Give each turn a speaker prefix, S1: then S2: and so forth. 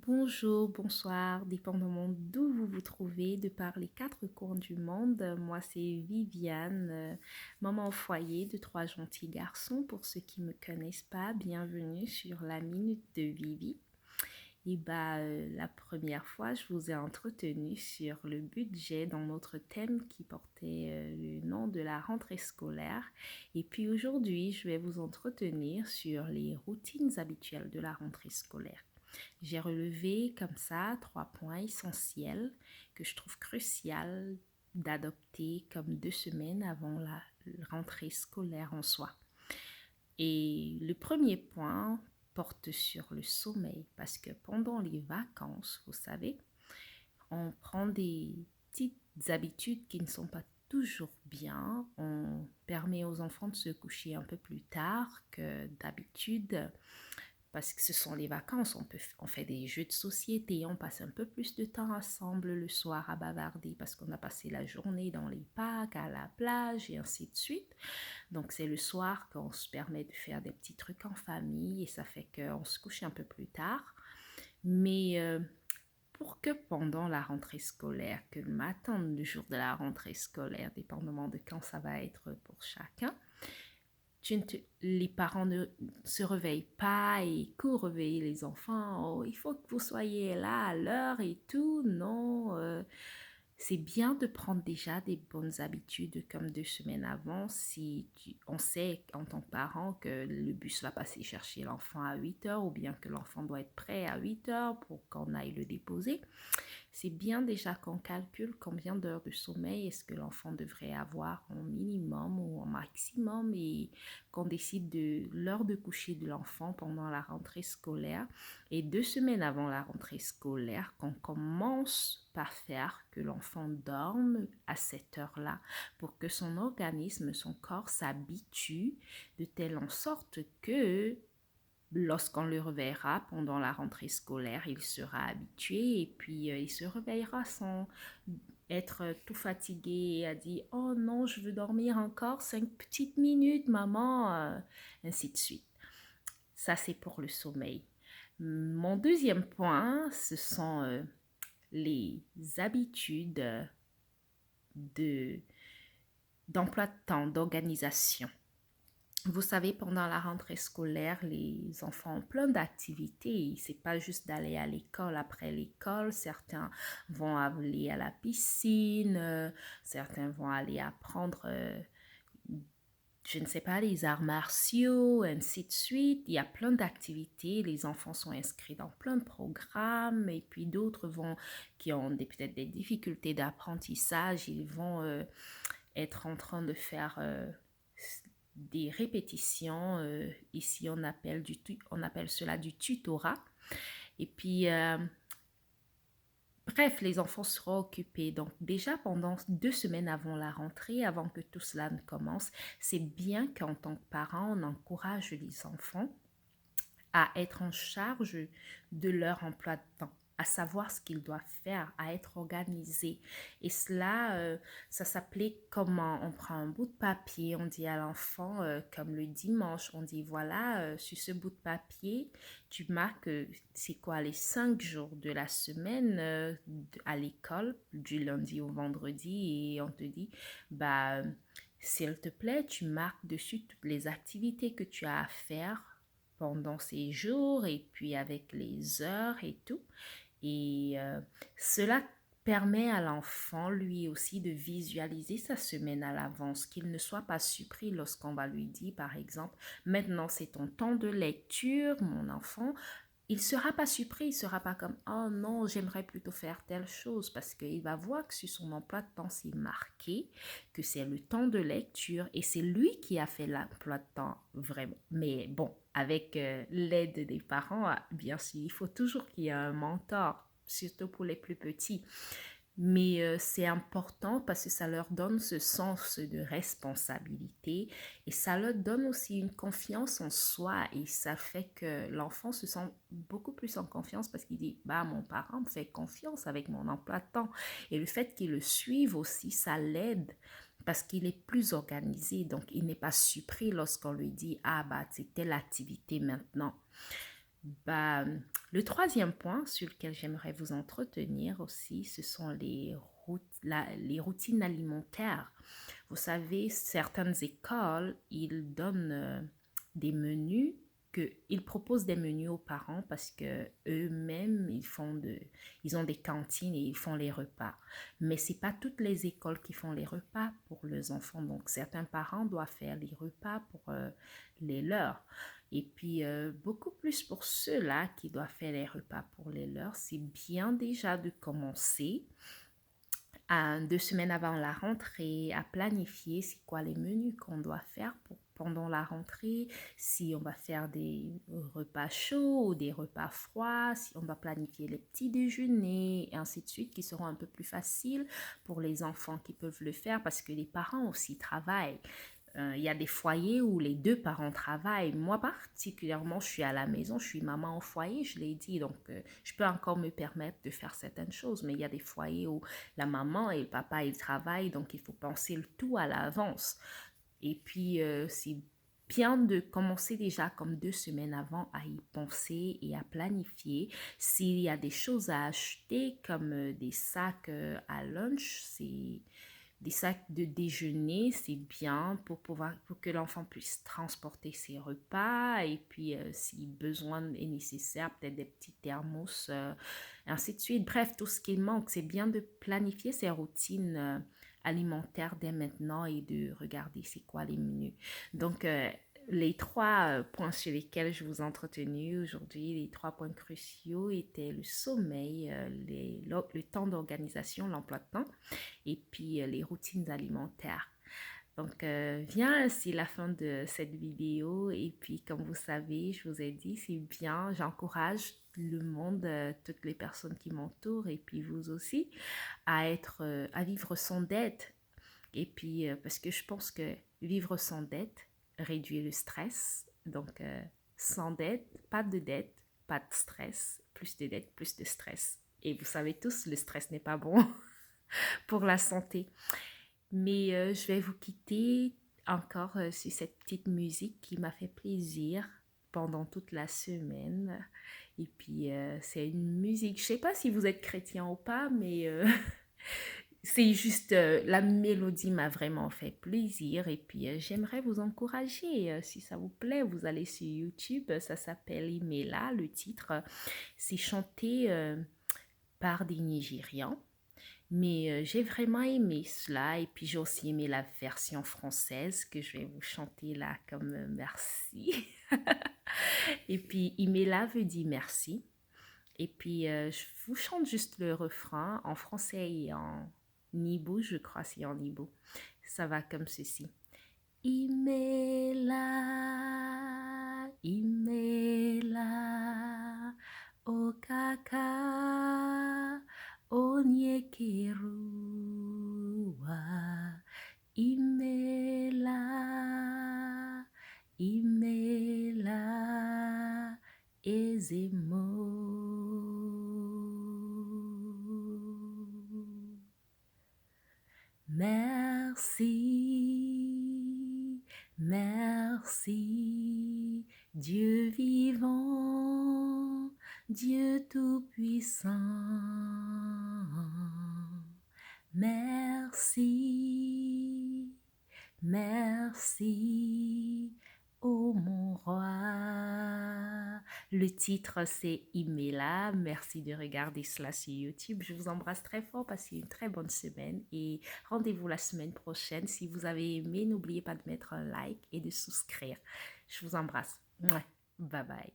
S1: Bonjour, bonsoir, dépendamment d'où vous vous trouvez, de par les quatre coins du monde. Moi, c'est Viviane, maman au foyer de trois gentils garçons. Pour ceux qui ne me connaissent pas, bienvenue sur la Minute de Vivi. La première fois, je vous ai entretenu sur le budget dans notre thème qui portait le nom de la rentrée scolaire. Et puis aujourd'hui, je vais vous entretenir sur les routines habituelles de la rentrée scolaire. J'ai relevé comme ça 3 points essentiels que je trouve crucial d'adopter comme 2 semaines avant la rentrée scolaire en soi. Et le premier point porte sur le sommeil parce que pendant les vacances, vous savez, on prend des petites habitudes qui ne sont pas toujours bien. On permet aux enfants de se coucher un peu plus tard que d'habitude parce que ce sont les vacances, on fait des jeux de société, on passe un peu plus de temps ensemble le soir à bavarder parce qu'on a passé la journée dans les parcs, à la plage et ainsi de suite. Donc c'est le soir qu'on se permet de faire des petits trucs en famille et ça fait qu'on se couche un peu plus tard. Mais pour que pendant la rentrée scolaire, que le matin du jour de la rentrée scolaire, dépendamment de quand ça va être pour chacun, les parents ne se réveillent pas et courent réveiller les enfants. Oh, il faut que vous soyez là à l'heure et tout. Non, c'est bien de prendre déjà des bonnes habitudes comme 2 semaines avant. Si on sait en tant que parent que le bus va passer chercher l'enfant à 8 heures ou bien que l'enfant doit être prêt à 8 heures pour qu'on aille le déposer. C'est bien déjà qu'on calcule combien d'heures de sommeil est-ce que l'enfant devrait avoir en minimum ou en maximum et qu'on décide de l'heure de coucher de l'enfant pendant la rentrée scolaire. Et 2 semaines avant la rentrée scolaire, qu'on commence par faire que l'enfant dorme à cette heure-là pour que son organisme, son corps s'habitue de telle en sorte que lorsqu'on le reverra pendant la rentrée scolaire, il sera habitué et puis il se réveillera sans être tout fatigué et a dit oh non, je veux dormir encore 5 petites minutes, maman, ainsi de suite. Ça, c'est pour le sommeil. Mon deuxième point, ce sont les habitudes de, d'emploi de temps, d'organisation. Vous savez, pendant la rentrée scolaire, les enfants ont plein d'activités. C'est pas juste d'aller à l'école. Après l'école, certains vont aller à la piscine, certains vont aller apprendre, je ne sais pas, les arts martiaux, ainsi de suite. Il y a plein d'activités. Les enfants sont inscrits dans plein de programmes et puis d'autres qui ont peut-être des difficultés d'apprentissage, ils vont être en train de faire des répétitions. Ici, on appelle cela du tutorat. Et puis, bref, les enfants seront occupés. Donc, déjà pendant 2 semaines avant la rentrée, avant que tout cela ne commence, c'est bien qu'en tant que parent, on encourage les enfants à être en charge de leur emploi de temps, à savoir ce qu'ils doivent faire, à être organisés. Et cela, ça s'applique comment on prend un bout de papier, on dit à l'enfant, comme le dimanche, on dit voilà, sur ce bout de papier, tu marques, c'est quoi, les 5 jours de la semaine à l'école, du lundi au vendredi, et on te dit, bah, s'il te plaît, tu marques dessus toutes les activités que tu as à faire pendant ces jours et puis avec les heures et tout. Et cela permet à l'enfant lui aussi de visualiser sa semaine à l'avance, qu'il ne soit pas surpris lorsqu'on va lui dire par exemple, maintenant c'est ton temps de lecture mon enfant, il sera pas surpris, il sera pas comme oh non, j'aimerais plutôt faire telle chose parce qu'il va voir que sur son emploi de temps c'est marqué que c'est le temps de lecture et c'est lui qui a fait l'emploi de temps vraiment. Mais bon, avec l'aide des parents, bien sûr, il faut toujours qu'il y ait un mentor, surtout pour les plus petits. Mais c'est important parce que ça leur donne ce sens de responsabilité et ça leur donne aussi une confiance en soi et ça fait que l'enfant se sent beaucoup plus en confiance parce qu'il dit, bah, mon parent me fait confiance avec mon emploi de temps. Et le fait qu'il le suive aussi, ça l'aide parce qu'il est plus organisé. Donc, il n'est pas surpris lorsqu'on lui dit, ah, bah, c'est telle activité maintenant. Bah, Le troisième point sur lequel j'aimerais vous entretenir aussi, ce sont les routines alimentaires. Vous savez, certaines écoles, ils donnent des menus ils proposent des menus aux parents parce que eux-mêmes ils ont des cantines et ils font les repas. Mais c'est pas toutes les écoles qui font les repas pour les enfants. Donc certains parents doivent faire les repas pour les leurs. Et puis beaucoup plus pour ceux-là qui doivent faire les repas pour les leurs, c'est bien déjà de commencer à 2 semaines avant la rentrée, à planifier c'est quoi les menus qu'on doit faire pendant la rentrée, si on va faire des repas chauds ou des repas froids, si on doit planifier les petits déjeuners, et ainsi de suite, qui seront un peu plus faciles pour les enfants qui peuvent le faire parce que les parents aussi travaillent. Il y a des foyers où les deux parents travaillent. Moi, particulièrement, je suis à la maison, je suis maman au foyer, je l'ai dit. Donc, je peux encore me permettre de faire certaines choses. Mais il y a des foyers où la maman et le papa, ils travaillent. Donc, il faut penser le tout à l'avance. Et puis, c'est bien de commencer déjà comme 2 semaines avant à y penser et à planifier. S'il y a des choses à acheter, comme des sacs à lunch, c'est des sacs de déjeuner, c'est bien pour que l'enfant puisse transporter ses repas et puis si besoin est nécessaire, peut-être des petits thermos, ainsi de suite. Bref, tout ce qui manque, c'est bien de planifier ses routines alimentaires dès maintenant et de regarder c'est quoi les menus. Donc, les trois points sur lesquels je vous ai entretenu aujourd'hui, les 3 points cruciaux étaient le sommeil, le temps d'organisation, l'emploi de temps et puis les routines alimentaires. Donc, bien, c'est la fin de cette vidéo. Et puis, comme vous savez, je vous ai dit, c'est bien, j'encourage le monde, toutes les personnes qui m'entourent et puis vous aussi, à vivre sans dette. Et puis, parce que je pense que vivre sans dette réduit le stress. Donc, sans dette, pas de stress, plus de dette, plus de stress. Et vous savez tous, le stress n'est pas bon pour la santé. Mais je vais vous quitter encore sur cette petite musique qui m'a fait plaisir pendant toute la semaine. Et puis, c'est une musique, je ne sais pas si vous êtes chrétien ou pas, mais c'est juste, la mélodie m'a vraiment fait plaisir. Et puis, j'aimerais vous encourager, si ça vous plaît, vous allez sur YouTube, ça s'appelle Imela, le titre, c'est chanté par des Nigérians. Mais j'ai vraiment aimé cela et puis j'ai aussi aimé la version française que je vais vous chanter là comme merci. Et puis Imela veut dire merci. Et puis je vous chante juste le refrain en français et en Nibo, je crois c'est en Nibo. Ça va comme ceci. Imela, Imela, Okaka, Onyekerua, Imela, Imela, Ezemo. Merci, merci, Dieu vivant, Dieu tout-puissant. Merci, merci, ô mon roi. Le titre, c'est Imela. Merci de regarder cela sur YouTube. Je vous embrasse très fort. Passez une très bonne semaine et rendez-vous la semaine prochaine. Si vous avez aimé, n'oubliez pas de mettre un like et de souscrire. Je vous embrasse. Bye bye.